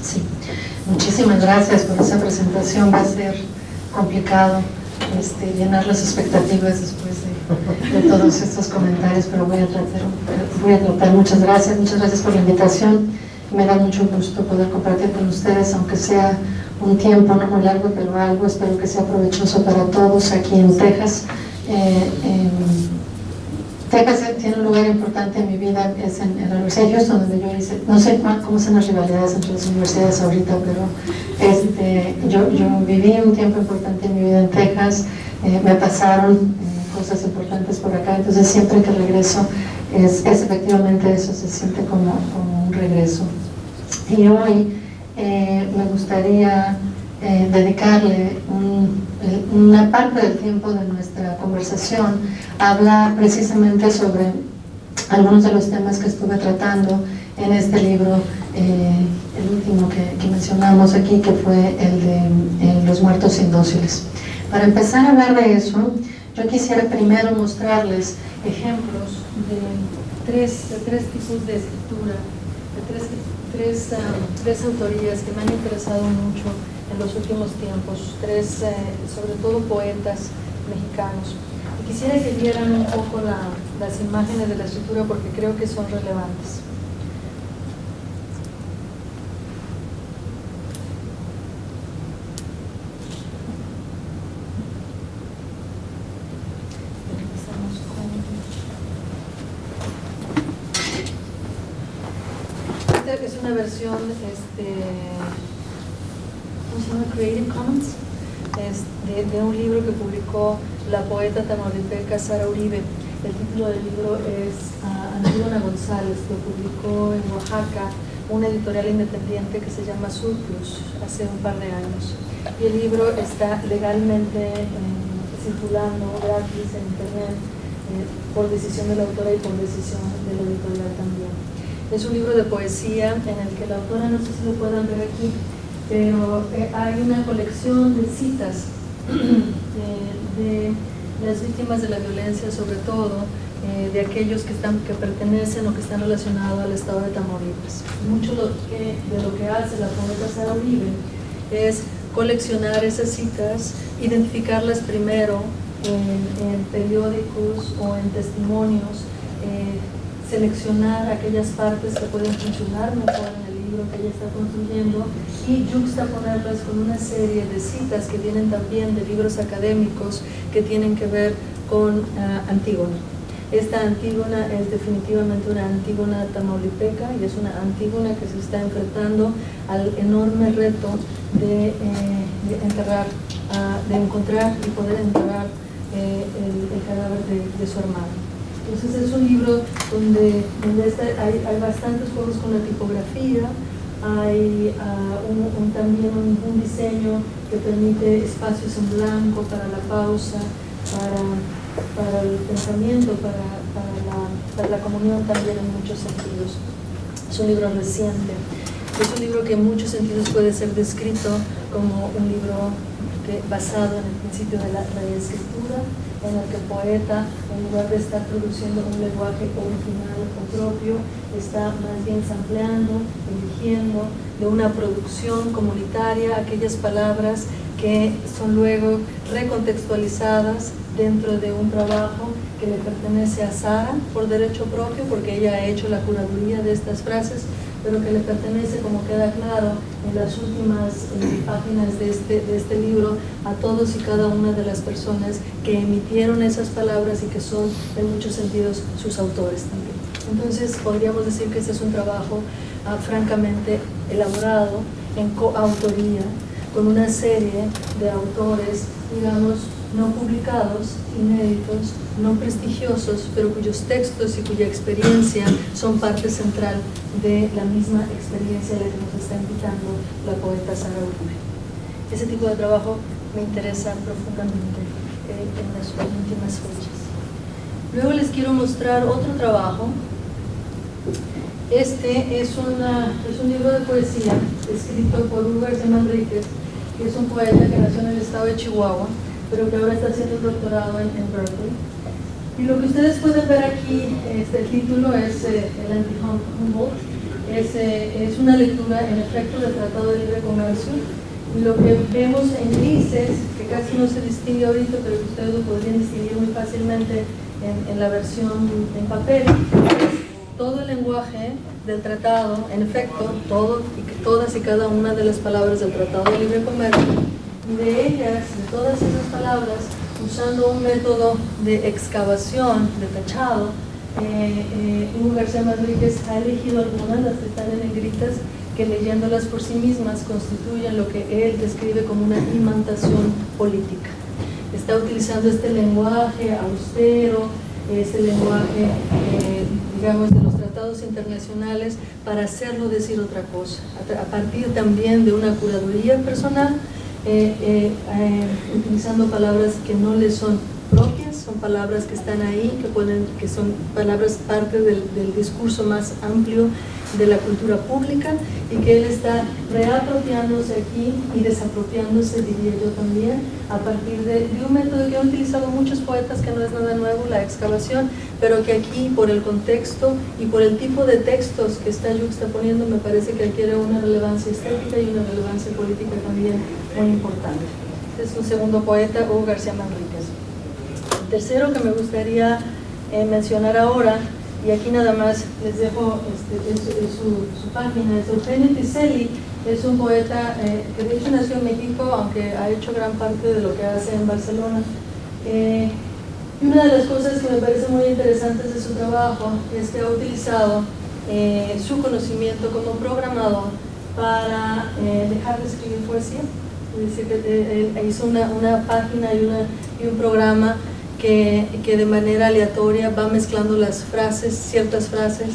Sí, muchísimas gracias por esa presentación. Va a ser complicado llenar las expectativas después de todos estos comentarios, pero voy a tratar. Muchas gracias por la invitación. Me da mucho gusto poder compartir con ustedes, aunque sea un tiempo no muy largo, pero algo. Espero que sea provechoso para todos aquí en Texas. Texas tiene un lugar importante en mi vida, es en la Universidad de Houston, donde yo hice, no sé cómo son las rivalidades entre las universidades ahorita, pero yo viví un tiempo importante en mi vida en Texas. Me pasaron cosas importantes por acá, entonces siempre que regreso es efectivamente eso, se siente como un regreso. Y hoy me gustaría dedicarle una parte del tiempo de nuestra conversación a hablar precisamente sobre algunos de los temas que estuve tratando en este libro, el último que mencionamos aquí, que fue el de Los muertos indóciles. Para empezar a hablar de eso, yo quisiera primero mostrarles ejemplos de tres tipos de escritura, de tres autorías que me han interesado mucho en los últimos tiempos, sobre todo poetas mexicanos. Y quisiera que vieran un poco las imágenes de la escritura porque creo que son relevantes. Esta es una versión, ¿cómo se llama? Creative Commons, de un libro que publicó la poeta tamaulipeca Sara Uribe. El título del libro es Antígona González, lo publicó en Oaxaca una editorial independiente que se llama Surplus hace un par de años. Y el libro está legalmente circulando gratis en internet por decisión de la autora y por decisión de la editorial también. Es un libro de poesía en el que la autora, no sé si lo puedan ver aquí, pero hay una colección de citas de las víctimas de la violencia, sobre todo de aquellos que pertenecen o que están relacionados al estado de Tamaulipas. Mucho de lo que hace la poeta Sara Uribe es coleccionar esas citas, identificarlas primero en periódicos o en testimonios, seleccionar aquellas partes que pueden funcionar mejor en el libro que ella está construyendo y juxtaponerlas con una serie de citas que vienen también de libros académicos que tienen que ver con Antígona. Esta Antígona es definitivamente una Antígona tamaulipeca y es una Antígona que se está enfrentando al enorme reto de encontrar y poder enterrar el cadáver de su hermano. Entonces es un libro donde hay bastantes juegos con la tipografía, hay también un diseño que permite espacios en blanco para la pausa, para el pensamiento, para la comunión también en muchos sentidos. Es un libro reciente, es un libro que en muchos sentidos puede ser descrito como un libro basado en el principio de la escritura, en el que el poeta, en lugar de estar produciendo un lenguaje original o propio, está más bien sampleando, eligiendo de una producción comunitaria aquellas palabras que son luego recontextualizadas dentro de un trabajo que le pertenece a Sara por derecho propio, porque ella ha hecho la curaduría de estas frases, pero que le pertenece, como queda claro en las últimas páginas de este libro, a todos y cada una de las personas que emitieron esas palabras y que son en muchos sentidos sus autores también. Entonces podríamos decir que este es un trabajo francamente elaborado en coautoría con una serie de autores, digamos, no publicados, inéditos, no prestigiosos, pero cuyos textos y cuya experiencia son parte central de la misma experiencia a la que nos está invitando la poeta Sara Uribe. Ese tipo de trabajo me interesa profundamente en las últimas fechas. Luego les quiero mostrar otro trabajo. Este es un libro de poesía escrito por Hugo García Manríquez, que es un poeta que nació en el estado de Chihuahua, pero que ahora está haciendo un doctorado en Berkeley. Y lo que ustedes pueden ver aquí, el título es el Anti-Humboldt, es una lectura en efecto del Tratado de Libre Comercio. Lo que vemos en grises, que casi no se distingue ahorita, pero que ustedes lo podrían distinguir muy fácilmente en la versión en papel, es todo el lenguaje del tratado, en efecto, todas y cada una de las palabras del Tratado de Libre Comercio, y de ellas, de todas esas palabras, usando un método de excavación, de tachado, Hugo García Manríquez ha elegido algunas, las que están en negritas, que leyéndolas por sí mismas constituyen lo que él describe como una imantación política. Está utilizando este lenguaje austero, este lenguaje, digamos, de los tratados internacionales para hacerlo decir otra cosa, a partir también de una curaduría personal, utilizando palabras que no le son propias, son palabras que están ahí, que son palabras parte del discurso más amplio de la cultura pública, y que él está reapropiándose aquí y desapropiándose, diría yo también, a partir de un método que han utilizado muchos poetas, que no es nada nuevo, la excavación, pero que aquí, por el contexto y por el tipo de textos que está yuxtaponiendo, me parece que adquiere una relevancia estética y una relevancia política también muy importante. Este es un segundo poeta, Hugo García Manríquez. El tercero que me gustaría mencionar ahora, y aquí nada más les dejo su página, es Eugenio Tiselli. Es un poeta que de hecho nació en México, aunque ha hecho gran parte de lo que hace en Barcelona. Y una de las cosas que me parece muy interesantes de su trabajo es que ha utilizado su conocimiento como programador para dejar de escribir poesía. Es decir, que hizo una página y un programa que de manera aleatoria va mezclando las frases, ciertas frases,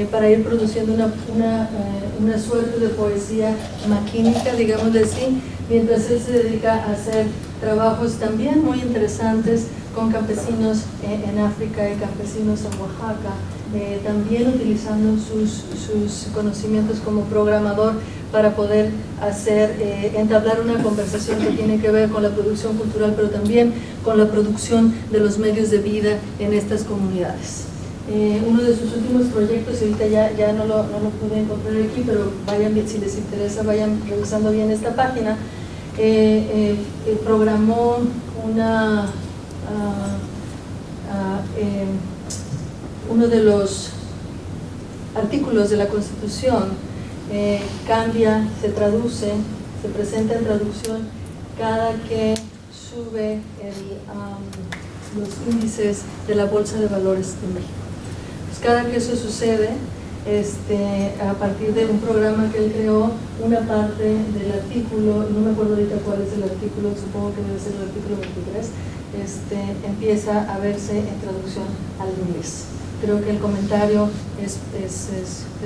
para ir produciendo una suerte de poesía maquínica, digamos así, mientras él se dedica a hacer trabajos también muy interesantes con campesinos en África y campesinos en Oaxaca, también utilizando sus conocimientos como programador para poder entablar una conversación que tiene que ver con la producción cultural, pero también con la producción de los medios de vida en estas comunidades. Uno de sus últimos proyectos, y ahorita ya no lo pude encontrar aquí, pero vayan, si les interesa, vayan revisando bien esta página. Programó uno de los artículos de la Constitución, cambia, se traduce, se presenta en traducción cada que sube los índices de la Bolsa de Valores de México. Pues cada que eso sucede, a partir de un programa que él creó, una parte del artículo, no me acuerdo ahorita cuál es el artículo, supongo que debe ser el artículo 23, empieza a verse en traducción al inglés. Creo que el comentario es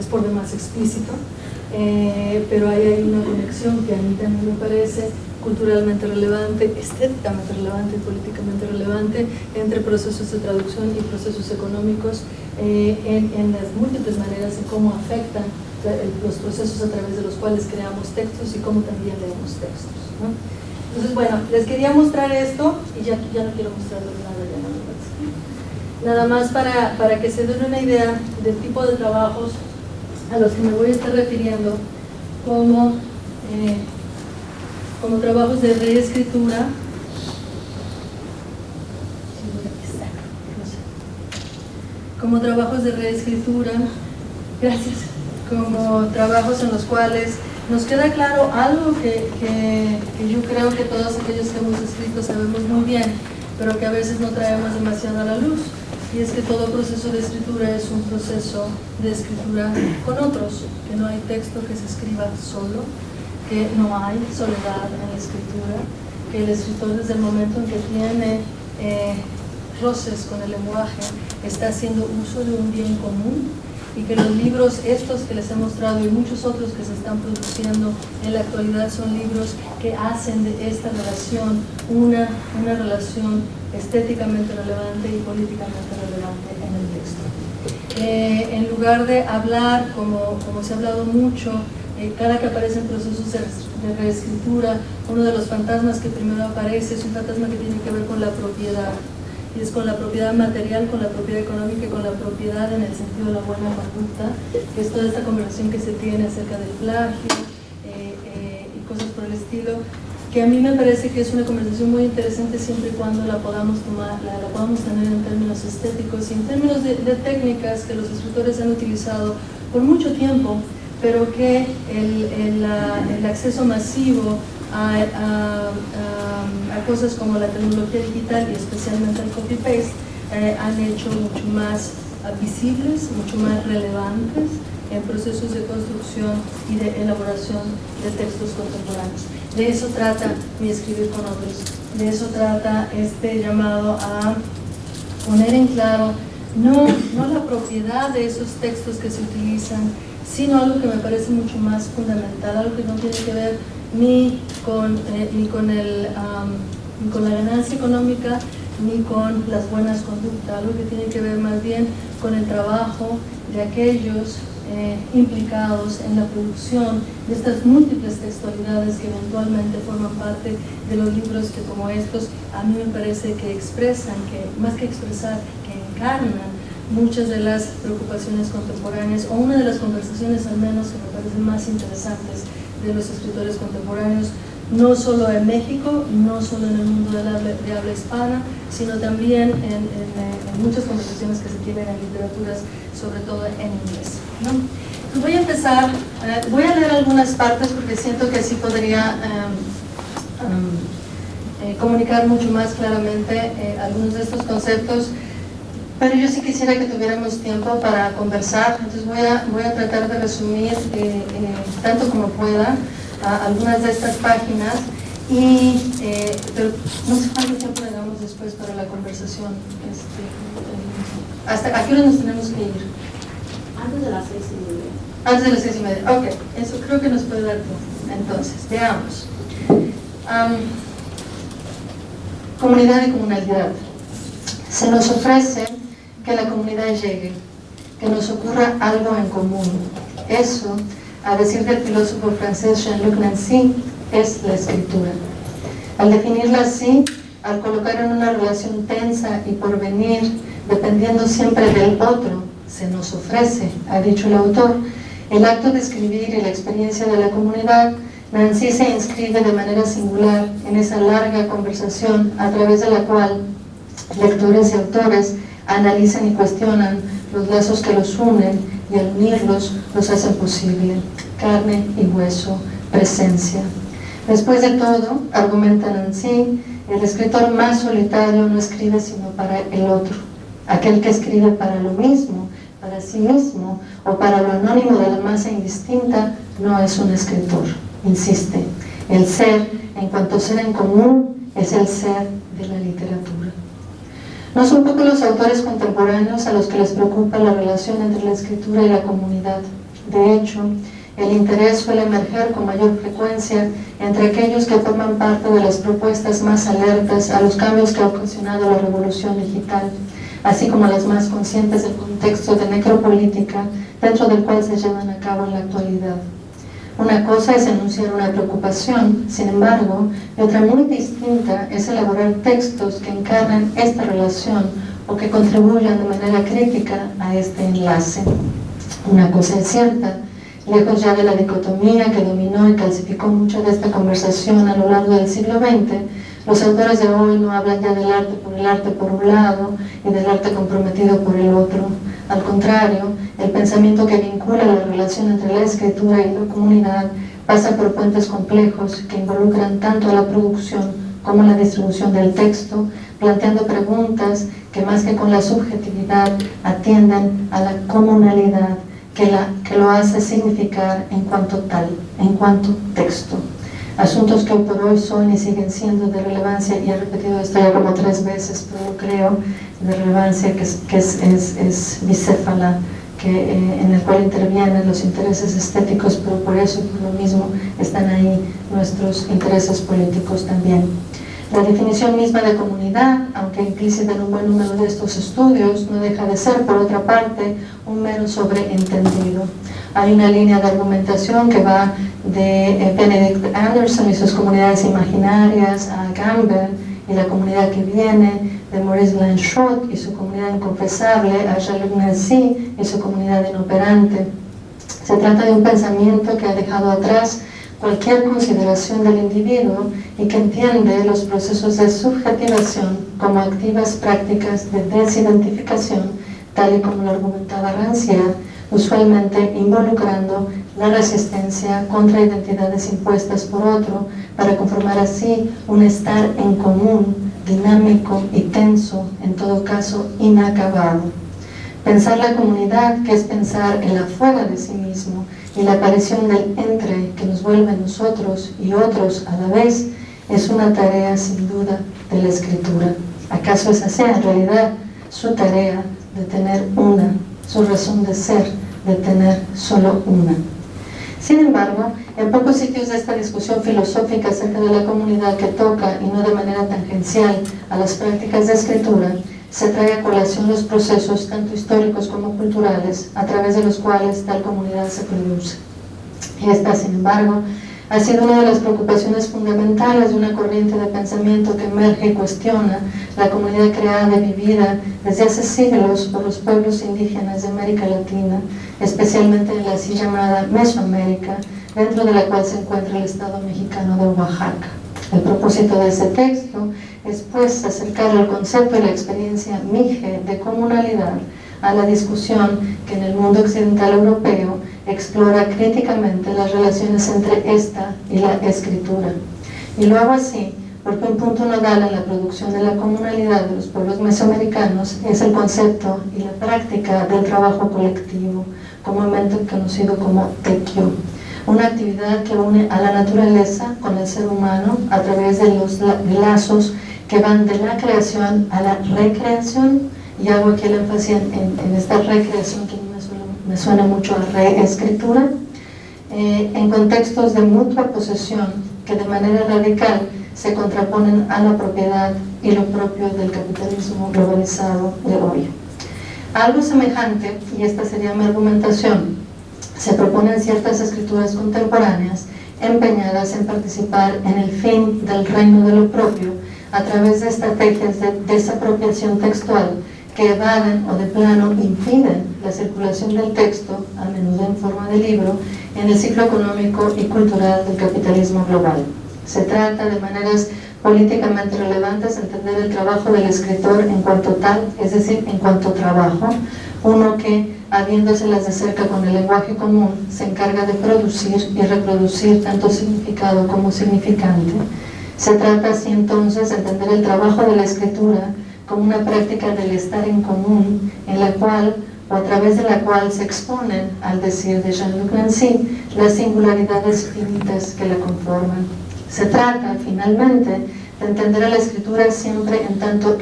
por demás explícito, pero ahí hay una conexión que a mí también me parece culturalmente relevante, estéticamente relevante y políticamente relevante entre procesos de traducción y procesos económicos, en las múltiples maneras en cómo afectan los procesos a través de los cuales creamos textos y cómo también leemos textos, ¿no? Entonces, bueno, les quería mostrar esto y ya no quiero mostrarles nada, ya no me parece. Nada más para que se den una idea del tipo de trabajos a los que me voy a estar refiriendo como trabajos de reescritura, como trabajos de reescritura, gracias, como trabajos en los cuales nos queda claro algo que yo creo que todos aquellos que hemos escrito sabemos muy bien, pero que a veces no traemos demasiado a la luz, y es que todo proceso de escritura es un proceso de escritura con otros, que no hay texto que se escriba solo, que no hay soledad en la escritura, que el escritor desde el momento en que tiene roces con el lenguaje está haciendo uso de un bien común, y que los libros estos que les he mostrado y muchos otros que se están produciendo en la actualidad son libros que hacen de esta relación una relación estéticamente relevante y políticamente relevante en el texto. En lugar de hablar, como se ha hablado mucho, cada que aparecen procesos de reescritura, uno de los fantasmas que primero aparece es un fantasma que tiene que ver con la propiedad. y es con la propiedad material, con la propiedad económica y con la propiedad en el sentido de la buena conducta, que es toda esta conversación que se tiene acerca del plagio y cosas por el estilo, que a mí me parece que es una conversación muy interesante siempre y cuando la podamos tomar, la podamos tener en términos estéticos y en términos de técnicas que los escritores han utilizado por mucho tiempo, pero que el acceso masivo a cosas como la tecnología digital y especialmente el copy-paste han hecho mucho más visibles, mucho más relevantes en procesos de construcción y de elaboración de textos contemporáneos. De eso trata mi escribir con otros, de eso trata este llamado a poner en claro no la propiedad de esos textos que se utilizan, sino algo que me parece mucho más fundamental, algo que no tiene que ver ni con la ganancia económica ni con las buenas conductas, algo que tiene que ver más bien con el trabajo de aquellos implicados en la producción de estas múltiples textualidades que eventualmente forman parte de los libros que, como estos, a mí me parece que expresan, que más que expresar, que encarnan muchas de las preocupaciones contemporáneas, o una de las conversaciones al menos que me parecen más interesantes de los escritores contemporáneos, no solo en México, no solo en el mundo de habla hispana, sino también en muchas conversaciones que se tienen en literaturas, sobre todo en inglés, ¿no? Pues voy a empezar, voy a leer algunas partes porque siento que así podría comunicar mucho más claramente algunos de estos conceptos, pero yo sí quisiera que tuviéramos tiempo para conversar, entonces voy a tratar de resumir tanto como pueda algunas de estas páginas, pero no sé cuánto tiempo le damos después para la conversación. ¿Hasta a qué hora nos tenemos que ir? Antes de las 6:30. Antes de las 6:30, ok, eso creo que nos puede dar tiempo. Entonces, veamos. Comunidad y comunalidad. Se nos ofrece que la comunidad llegue, que nos ocurra algo en común. Eso, a decir del filósofo francés Jean-Luc Nancy, es la escritura. Al definirla así, al colocar en una relación tensa y por venir, dependiendo siempre del otro, se nos ofrece, ha dicho el autor, el acto de escribir y la experiencia de la comunidad. Nancy se inscribe de manera singular en esa larga conversación a través de la cual lectores y autores analizan y cuestionan los lazos que los unen y al unirlos los hacen posible. Carne y hueso, presencia. Después de todo, argumenta Nancy, el escritor más solitario no escribe sino para el otro. Aquel que escribe para lo mismo, para sí mismo o para lo anónimo de la masa indistinta no es un escritor. Insiste, el ser, en cuanto ser en común, es el ser de la literatura. No son pocos los autores contemporáneos a los que les preocupa la relación entre la escritura y la comunidad. De hecho, el interés suele emerger con mayor frecuencia entre aquellos que forman parte de las propuestas más alertas a los cambios que ha ocasionado la revolución digital, así como las más conscientes del contexto de necropolítica dentro del cual se llevan a cabo en la actualidad. Una cosa es enunciar una preocupación, sin embargo, y otra muy distinta es elaborar textos que encarnen esta relación o que contribuyan de manera crítica a este enlace. Una cosa es cierta, lejos ya de la dicotomía que dominó y calcificó mucho de esta conversación a lo largo del siglo XX, los autores de hoy no hablan ya del arte por un lado y del arte comprometido por el otro. Al contrario, el pensamiento que vincula la relación entre la escritura y la comunidad pasa por puentes complejos que involucran tanto a la producción como la distribución del texto, planteando preguntas que más que con la subjetividad atienden a la comunalidad que lo hace significar en cuanto tal, en cuanto texto. Asuntos que hoy por hoy son y siguen siendo de relevancia, y he repetido esto ya como 3 veces, pero creo, de relevancia que es bicéfala, en el cual intervienen los intereses estéticos, pero por eso, por lo mismo, están ahí nuestros intereses políticos también. La definición misma de comunidad, aunque implícita en un buen número de estos estudios, no deja de ser, por otra parte, un mero sobreentendido. Hay una línea de argumentación que va de Benedict Anderson y sus comunidades imaginarias a Gamble y la comunidad que viene, de Maurice Blanchot y su comunidad inconfesable, a Jean-Luc Nancy y su comunidad inoperante. Se trata de un pensamiento que ha dejado atrás cualquier consideración del individuo y que entiende los procesos de subjetivación como activas prácticas de desidentificación, tal y como lo argumentaba Rancière, usualmente involucrando la resistencia contra identidades impuestas por otro para conformar así un estar en común, dinámico y tenso, en todo caso inacabado. Pensar la comunidad, que es pensar el afuera de sí mismo, y la aparición del entre que nos vuelve a nosotros y otros a la vez, es una tarea sin duda de la escritura. ¿Acaso es así en realidad su tarea de tener una, su razón de ser, de tener solo una? Sin embargo, en pocos sitios de esta discusión filosófica acerca de la comunidad que toca, y no de manera tangencial, a las prácticas de escritura, se trae a colación los procesos, tanto históricos como culturales, a través de los cuales tal comunidad se produce. Esta, sin embargo, ha sido una de las preocupaciones fundamentales de una corriente de pensamiento que emerge y cuestiona la comunidad creada y vivida desde hace siglos por los pueblos indígenas de América Latina, especialmente en la así llamada Mesoamérica, dentro de la cual se encuentra el estado mexicano de Oaxaca. El propósito de este texto es, pues, acercar el concepto y la experiencia mije de comunalidad a la discusión que en el mundo occidental europeo explora críticamente las relaciones entre esta y la escritura. Y lo hago así porque un punto nodal en la producción de la comunalidad de los pueblos mesoamericanos es el concepto y la práctica del trabajo colectivo, comúnmente conocido como tequio, una actividad que une a la naturaleza con el ser humano a través de los lazos que van de la creación a la recreación, y hago aquí el énfasis en esta recreación que me suena mucho a reescritura, en contextos de mutua posesión que de manera radical se contraponen a la propiedad y lo propio del capitalismo globalizado de hoy. Algo semejante, y esta sería mi argumentación, se proponen ciertas escrituras contemporáneas empeñadas en participar en el fin del reino de lo propio a través de estrategias de desapropiación textual que evaden o de plano impiden la circulación del texto, a menudo en forma de libro, en el ciclo económico y cultural del capitalismo global. Se trata de maneras políticamente relevantes de entender el trabajo del escritor en cuanto tal, es decir, en cuanto trabajo, uno que, habiéndoselas de cerca con el lenguaje común, se encarga de producir y reproducir tanto significado como significante. Se trata así entonces de entender el trabajo de la escritura como una práctica del estar en común, en la cual, o a través de la cual se exponen, al decir de Jean-Luc Nancy, las singularidades finitas que la conforman. Se trata, finalmente, de entender a la escritura siempre en tanto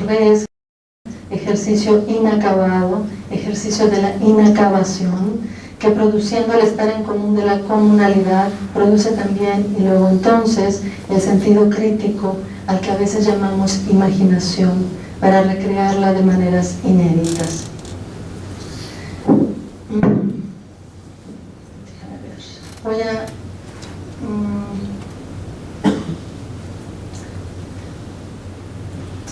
ejercicio inacabado, ejercicio de la inacabación, que produciendo el estar en común de la comunalidad, produce también, y luego entonces, el sentido crítico, al que a veces llamamos imaginación, para recrearla de maneras inéditas. Voy a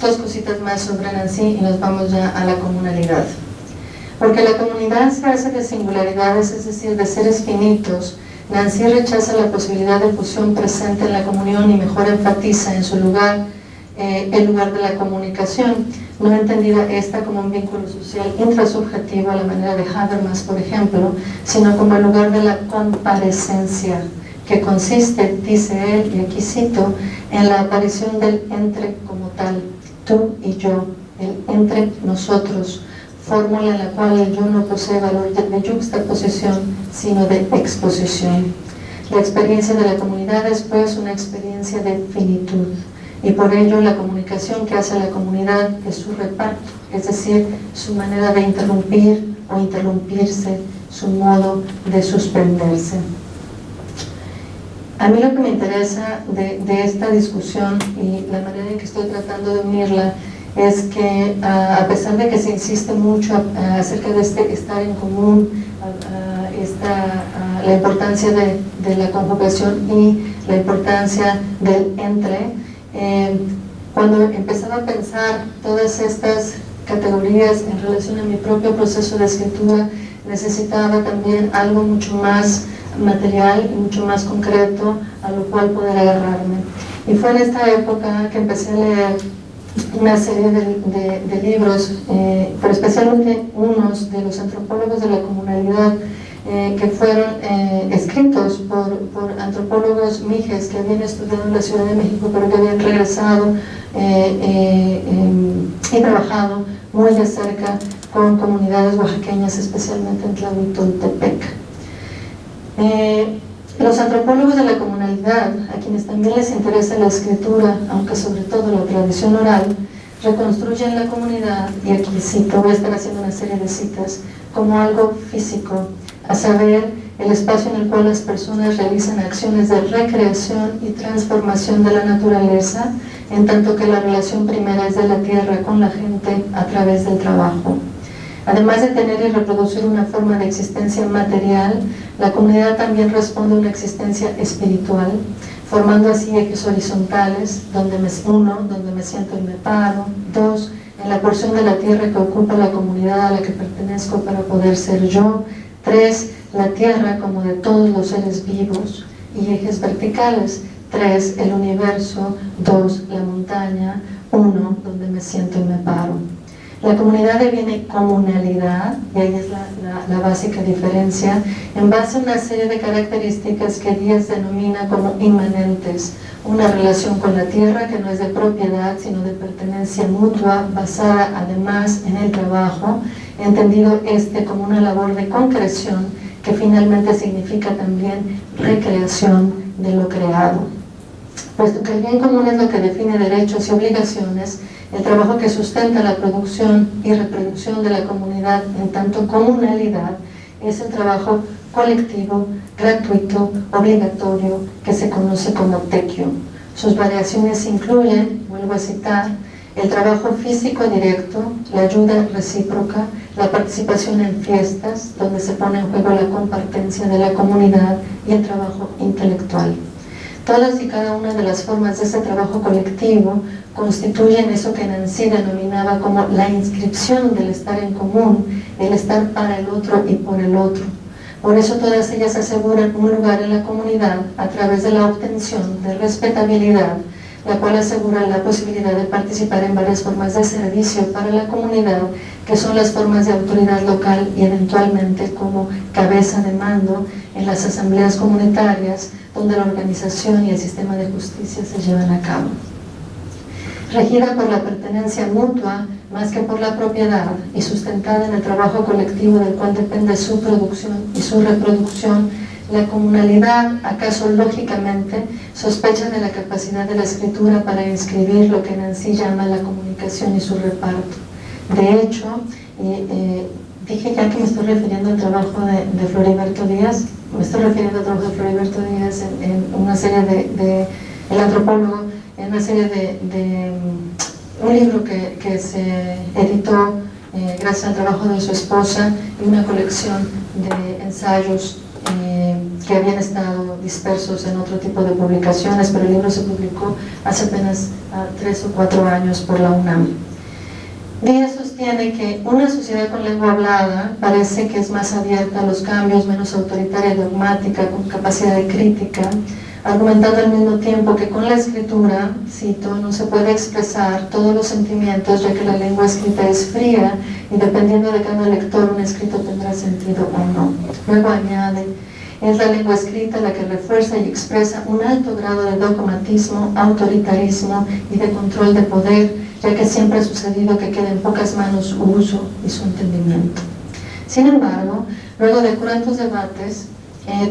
dos cositas más sobre Nancy y nos vamos ya a la comunalidad. Porque la comunidad se hace de singularidades, es decir, de seres finitos. Nancy rechaza la posibilidad de fusión presente en la comunión y mejor enfatiza en su lugar el lugar de la comunicación, no entendida esta como un vínculo social intrasubjetivo a la manera de Habermas, por ejemplo, sino como el lugar de la comparecencia, que consiste, dice él, y aquí cito, en la aparición del entre como tal, tú y yo, el entre nosotros, fórmula en la cual el yo no posee valor de yuxtaposición, sino de exposición. La experiencia de la comunidad es pues una experiencia de finitud, y por ello la comunicación que hace la comunidad es su reparto, es decir, su manera de interrumpir o interrumpirse, su modo de suspenderse. A mí lo que me interesa de esta discusión y la manera en que estoy tratando de unirla es que a pesar de que se insiste mucho acerca de este estar en común, la importancia de la conjugación y la importancia del entre, cuando empezaba a pensar todas estas categorías en relación a mi propio proceso de escritura, necesitaba también algo mucho más material y mucho más concreto a lo cual poder agarrarme. Y fue en esta época que empecé a leer una serie de libros, pero especialmente unos de los antropólogos de la comunalidad, que fueron escritos por antropólogos mijes que habían estudiado en la Ciudad de México, pero que habían regresado y trabajado muy de cerca con comunidades oaxaqueñas, especialmente en Tlahuitoltepec. Los antropólogos de la comunalidad, a quienes también les interesa la escritura, aunque sobre todo la tradición oral, reconstruyen la comunidad, y aquí cito, voy a estar haciendo una serie de citas, como algo físico, a saber, el espacio en el cual las personas realizan acciones de recreación y transformación de la naturaleza, en tanto que la relación primera es de la tierra con la gente a través del trabajo. Además de tener y reproducir una forma de existencia material, la comunidad también responde a una existencia espiritual, formando así ejes horizontales, donde me siento y me paro. 2, en la porción de la tierra que ocupa la comunidad a la que pertenezco para poder ser yo. 3, la tierra como de todos los seres vivos, y ejes verticales. 3, el universo. 2, la montaña. 1, donde me siento y me paro. La comunidad deviene comunalidad, y ahí es la básica diferencia, en base a una serie de características que Díaz denomina como inmanentes. Una relación con la tierra que no es de propiedad, sino de pertenencia mutua, basada además en el trabajo, entendido como una labor de concreción, que finalmente significa también recreación de lo creado. Puesto que el bien común es lo que define derechos y obligaciones, el trabajo que sustenta la producción y reproducción de la comunidad en tanto comunalidad es el trabajo colectivo, gratuito, obligatorio, que se conoce como tequio. Sus variaciones incluyen, vuelvo a citar, el trabajo físico directo, la ayuda recíproca, la participación en fiestas, donde se pone en juego la compartencia de la comunidad, y el trabajo intelectual. Todas y cada una de las formas de ese trabajo colectivo constituyen eso que Nancy denominaba como la inscripción del estar en común, el estar para el otro y por el otro. Por eso todas ellas aseguran un lugar en la comunidad a través de la obtención de respetabilidad, la cual asegura la posibilidad de participar en varias formas de servicio para la comunidad, que son las formas de autoridad local y eventualmente como cabeza de mando en las asambleas comunitarias, donde la organización y el sistema de justicia se llevan a cabo. Regida por la pertenencia mutua más que por la propiedad y sustentada en el trabajo colectivo del cual depende su producción y su reproducción, la comunalidad, acaso lógicamente, sospecha de la capacidad de la escritura para inscribir lo que Nancy llama la comunicación y su reparto. De hecho, dije ya que me estoy refiriendo al trabajo de Floriberto Díaz, me estoy refiriendo al trabajo de Floriberto Díaz en una serie el antropólogo, en una serie un libro que se editó gracias al trabajo de su esposa, y una colección de ensayos que habían estado dispersos en otro tipo de publicaciones, pero el libro se publicó hace apenas 3 o 4 años por la UNAM. Díaz sostiene que una sociedad con lengua hablada parece que es más abierta a los cambios, menos autoritaria y dogmática, con capacidad de crítica, argumentando al mismo tiempo que con la escritura, cito, no se puede expresar todos los sentimientos, ya que la lengua escrita es fría y dependiendo de cada lector un escrito tendrá sentido o no. Luego añade, es la lengua escrita la que refuerza y expresa un alto grado de dogmatismo, autoritarismo y de control de poder, ya que siempre ha sucedido que queda en pocas manos su uso y su entendimiento. Sin embargo, luego de cruentos debates,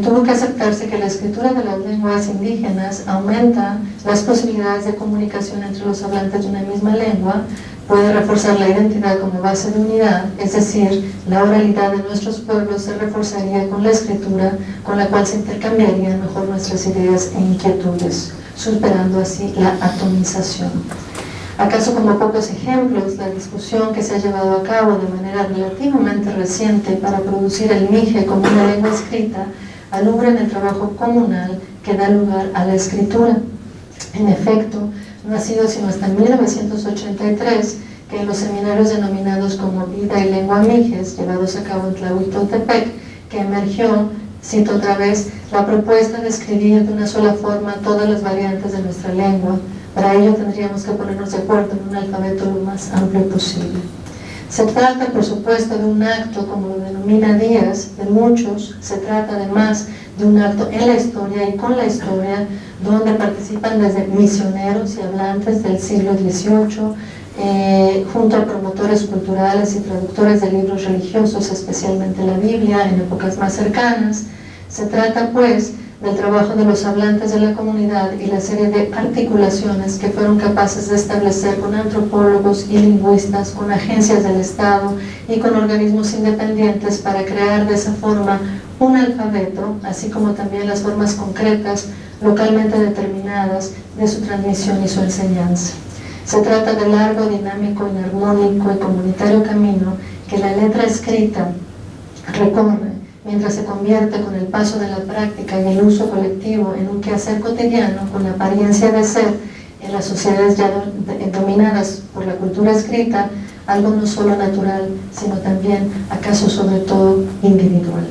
tuvo que aceptarse que la escritura de las lenguas indígenas aumenta las posibilidades de comunicación entre los hablantes de una misma lengua, puede reforzar la identidad como base de unidad, es decir, la oralidad de nuestros pueblos se reforzaría con la escritura, con la cual se intercambiarían mejor nuestras ideas e inquietudes, superando así la atomización. ¿Acaso como pocos ejemplos, la discusión que se ha llevado a cabo de manera relativamente reciente para producir el mije como una lengua escrita alumbra en el trabajo comunal que da lugar a la escritura? En efecto, no ha sido sino hasta 1983 que en los seminarios denominados como Vida y Lengua Mijes, llevados a cabo en Tlahuitoltepec, que emergió, cito otra vez, la propuesta de escribir de una sola forma todas las variantes de nuestra lengua. Para ello tendríamos que ponernos de acuerdo en un alfabeto lo más amplio posible. Se trata, por supuesto, de un acto, como lo denomina Díaz, de muchos. Se trata además de un acto en la historia y con la historia, donde participan desde misioneros y hablantes del siglo XVIII, junto a promotores culturales y traductores de libros religiosos, especialmente la Biblia, en épocas más cercanas. Se trata, pues, del trabajo de los hablantes de la comunidad y la serie de articulaciones que fueron capaces de establecer con antropólogos y lingüistas, con agencias del Estado y con organismos independientes para crear de esa forma un alfabeto, así como también las formas concretas, localmente determinadas, de su transmisión y su enseñanza. Se trata del largo, dinámico, inarmónico y comunitario camino que la letra escrita recorre mientras se convierte con el paso de la práctica y el uso colectivo en un quehacer cotidiano con la apariencia de ser, en las sociedades ya dominadas por la cultura escrita, algo no solo natural, sino también, acaso sobre todo, individual.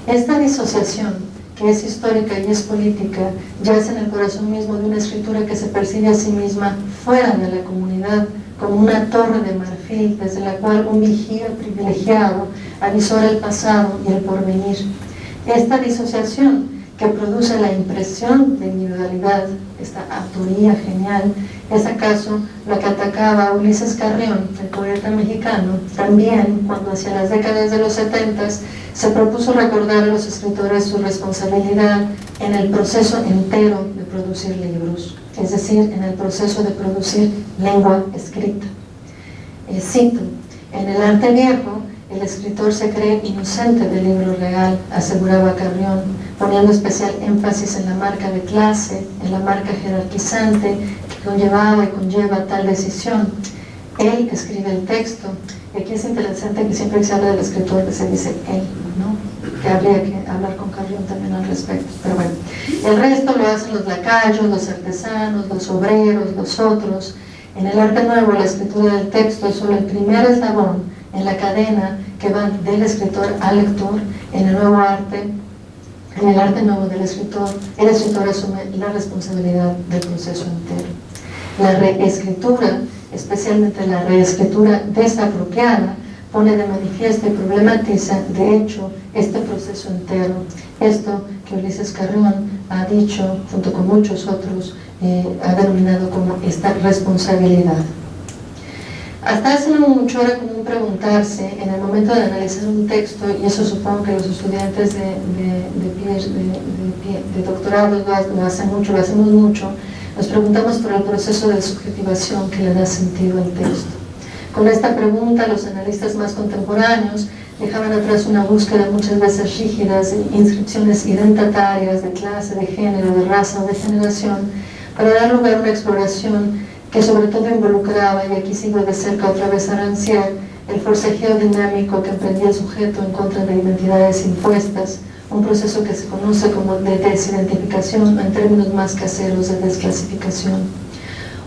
Esta disociación, que es histórica y es política, yace en el corazón mismo de una escritura que se percibe a sí misma fuera de la comunidad, como una torre de marfil desde la cual un vigía privilegiado avisora el pasado y el porvenir. Esta disociación que produce la impresión de individualidad, esta autoría genial, es acaso la que atacaba a Ulises Carrión, el poeta mexicano, también cuando hacia las décadas de los 70 se propuso recordar a los escritores su responsabilidad en el proceso entero de producir libros, es decir, en el proceso de producir lengua escrita. Cito, en el arte viejo, el escritor se cree inocente del libro real, aseguraba Carrión, poniendo especial énfasis en la marca de clase, en la marca jerarquizante que conllevaba y conlleva tal decisión. Él escribe el texto, y aquí es interesante que siempre que se habla del escritor que se dice él, ¿no? Que habría que hablar con Carrión también al respecto, pero bueno. El resto lo hacen los lacayos, los artesanos, los obreros, los otros. En el arte nuevo, la escritura del texto es solo el primer eslabón en la cadena que va del escritor al lector. En el nuevo arte, en el arte nuevo del escritor, el escritor asume la responsabilidad del proceso entero. La reescritura, especialmente la reescritura desapropiada, pone de manifiesto y problematiza, de hecho, este proceso entero. Esto que Ulises Carrión ha dicho, junto con muchos otros, ha denominado como esta responsabilidad. Hasta hace no mucho era común preguntarse, en el momento de analizar un texto, y eso supongo que los estudiantes de doctorado lo hacen mucho, lo hacemos mucho, nos preguntamos por el proceso de subjetivación que le da sentido al texto. Con esta pregunta, los analistas más contemporáneos dejaban atrás una búsqueda muchas veces rígidas de inscripciones identitarias de clase, de género, de raza o de generación, para dar lugar a una exploración que sobre todo involucraba, y aquí sigo de cerca otra vez a Rancière, el forcejeo dinámico que emprendía el sujeto en contra de identidades impuestas, un proceso que se conoce como de desidentificación, en términos más caseros de desclasificación.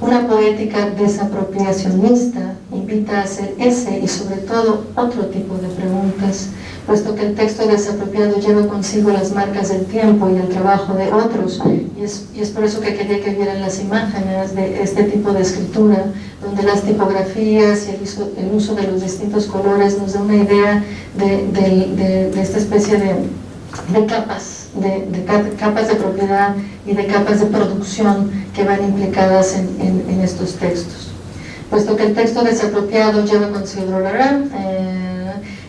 Una poética desapropiacionista invita a hacer ese y sobre todo otro tipo de preguntas, puesto que el texto desapropiado lleva consigo las marcas del tiempo y el trabajo de otros, y es por eso que quería que vieran las imágenes de este tipo de escritura, donde las tipografías y el uso de los distintos colores nos da una idea de esta especie de capas, de capas de propiedad y de capas de producción que van implicadas en estos textos. Puesto que el texto desapropiado lleva consigo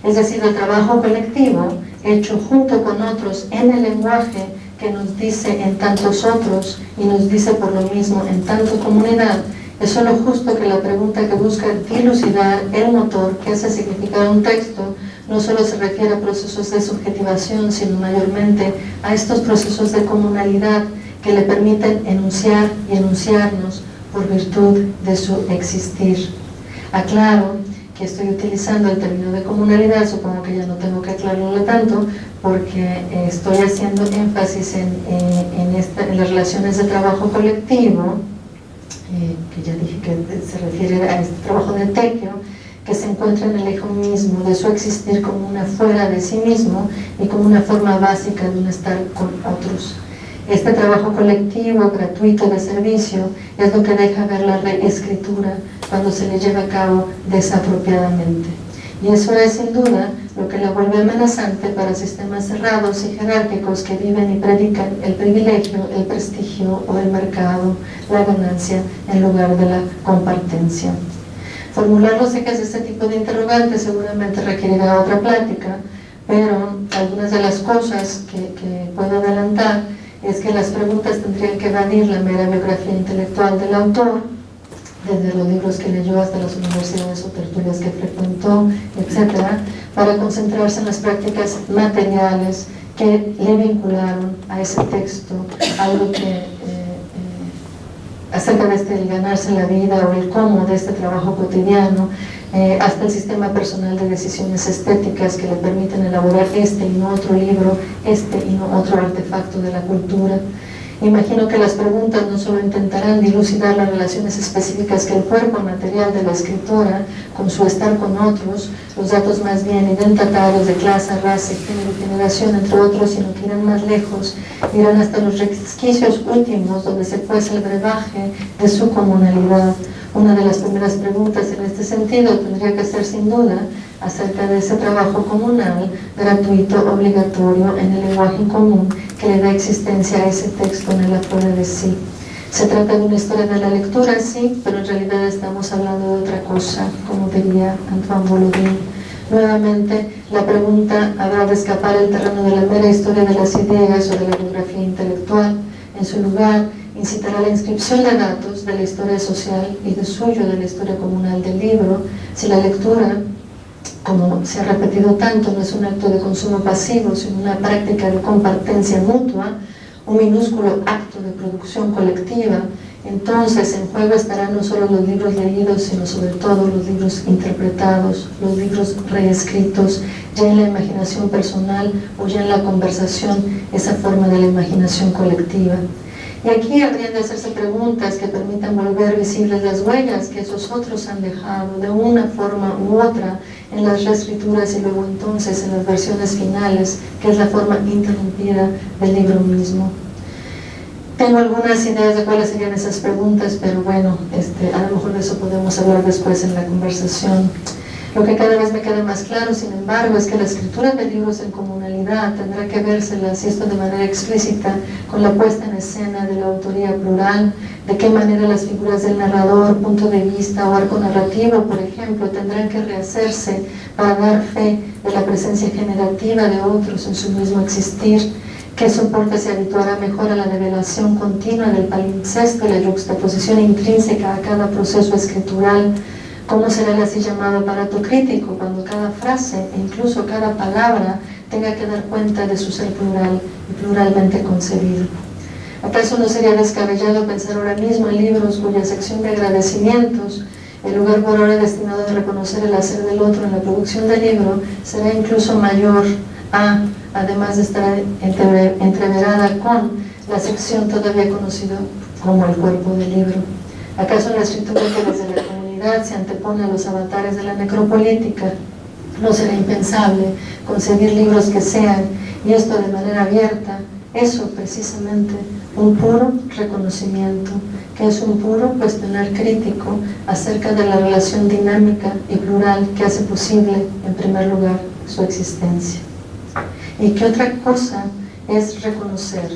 es decir, el trabajo colectivo hecho junto con otros en el lenguaje que nos dice en tantos otros y nos dice por lo mismo en tanto comunidad, es solo justo que la pregunta que busca dilucidar el motor que hace significar un texto no solo se refiere a procesos de subjetivación, sino mayormente a estos procesos de comunalidad que le permiten enunciar y enunciarnos por virtud de su existir. Aclaro que estoy utilizando el término de comunalidad, supongo que ya no tengo que aclararlo tanto, porque estoy haciendo énfasis en las relaciones de trabajo colectivo, que ya dije que se refiere a este trabajo de tequio, que se encuentra en el eje mismo de su existir como una fuera de sí mismo y como una forma básica de un estar con otros. Este trabajo colectivo, gratuito, de servicio, es lo que deja ver la reescritura cuando se le lleva a cabo desapropiadamente. Y eso es, sin duda, lo que la vuelve amenazante para sistemas cerrados y jerárquicos que viven y predican el privilegio, el prestigio o el mercado, la ganancia, en lugar de la compartencia. Formular los ejes de este tipo de interrogantes seguramente requerirá otra plática, pero algunas de las cosas que puedo adelantar es que las preguntas tendrían que evadir la mera biografía intelectual del autor, desde los libros que leyó hasta las universidades o tertulias que frecuentó, etc., para concentrarse en las prácticas materiales que le vincularon a ese texto, algo que acerca de el ganarse la vida o el cómo de este trabajo cotidiano, hasta el sistema personal de decisiones estéticas que le permiten elaborar este y no otro libro, este y no otro artefacto de la cultura. Imagino que las preguntas no solo intentarán dilucidar las relaciones específicas que el cuerpo material de la escritora con su estar con otros, los datos más bien identitarios de clase, raza, género y generación, entre otros, sino que irán más lejos, irán hasta los resquicios últimos donde se cuece el brebaje de su comunalidad. Una de las primeras preguntas en este sentido tendría que ser, sin duda, acerca de ese trabajo comunal, gratuito, obligatorio, en el lenguaje en común, que le da existencia a ese texto en el afuera de sí. Se trata de una historia de la lectura, sí, pero en realidad estamos hablando de otra cosa, como diría Antoine Volodin. Nuevamente, la pregunta habrá de escapar el terreno de la mera historia de las ideas o de la biografía intelectual. En su lugar, incitará la inscripción de datos de la historia social y de suyo de la historia comunal del libro. Si la lectura, como se ha repetido tanto, no es un acto de consumo pasivo, sino una práctica de compartencia mutua, un minúsculo acto de producción colectiva, entonces en juego estarán no solo los libros leídos, sino sobre todo los libros interpretados, los libros reescritos, ya en la imaginación personal o ya en la conversación, esa forma de la imaginación colectiva. Y aquí habrían de hacerse preguntas que permitan volver visibles las huellas que esos otros han dejado de una forma u otra en las reescrituras y luego entonces en las versiones finales, que es la forma interrumpida del libro mismo. Tengo algunas ideas de cuáles serían esas preguntas, pero bueno, a lo mejor de eso podemos hablar después en la conversación. Lo que cada vez me queda más claro, sin embargo, es que la escritura de libros en comunalidad tendrá que vérselas, y esto de manera explícita, con la puesta en escena de la autoría plural, de qué manera las figuras del narrador, punto de vista o arco narrativo, por ejemplo, tendrán que rehacerse para dar fe de la presencia generativa de otros en su mismo existir, qué soporte se habituará mejor a la revelación continua del palimpsesto y la yuxtaposición intrínseca a cada proceso escritural. ¿Cómo será el así llamado aparato crítico cuando cada frase e incluso cada palabra tenga que dar cuenta de su ser plural y pluralmente concebido? ¿Acaso no sería descabellado pensar ahora mismo en libros cuya sección de agradecimientos, el lugar por ahora destinado a reconocer el hacer del otro en la producción del libro, será incluso mayor a, además de estar entreverada con, la sección todavía conocida como el cuerpo del libro? ¿Acaso la escritura que desde la comunidad se antepone a los avatares de la necropolítica? No será impensable concebir libros que sean, y esto de manera abierta, eso precisamente, un puro reconocimiento, que es un puro cuestionar crítico acerca de la relación dinámica y plural que hace posible, en primer lugar, su existencia. ¿Y qué otra cosa es reconocer?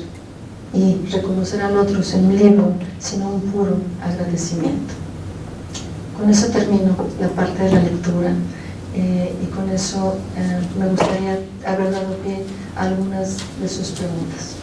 Y reconocer al otro sin un libro, sino un puro agradecimiento. Con eso termino la parte de la lectura y con eso me gustaría haber dado pie a algunas de sus preguntas.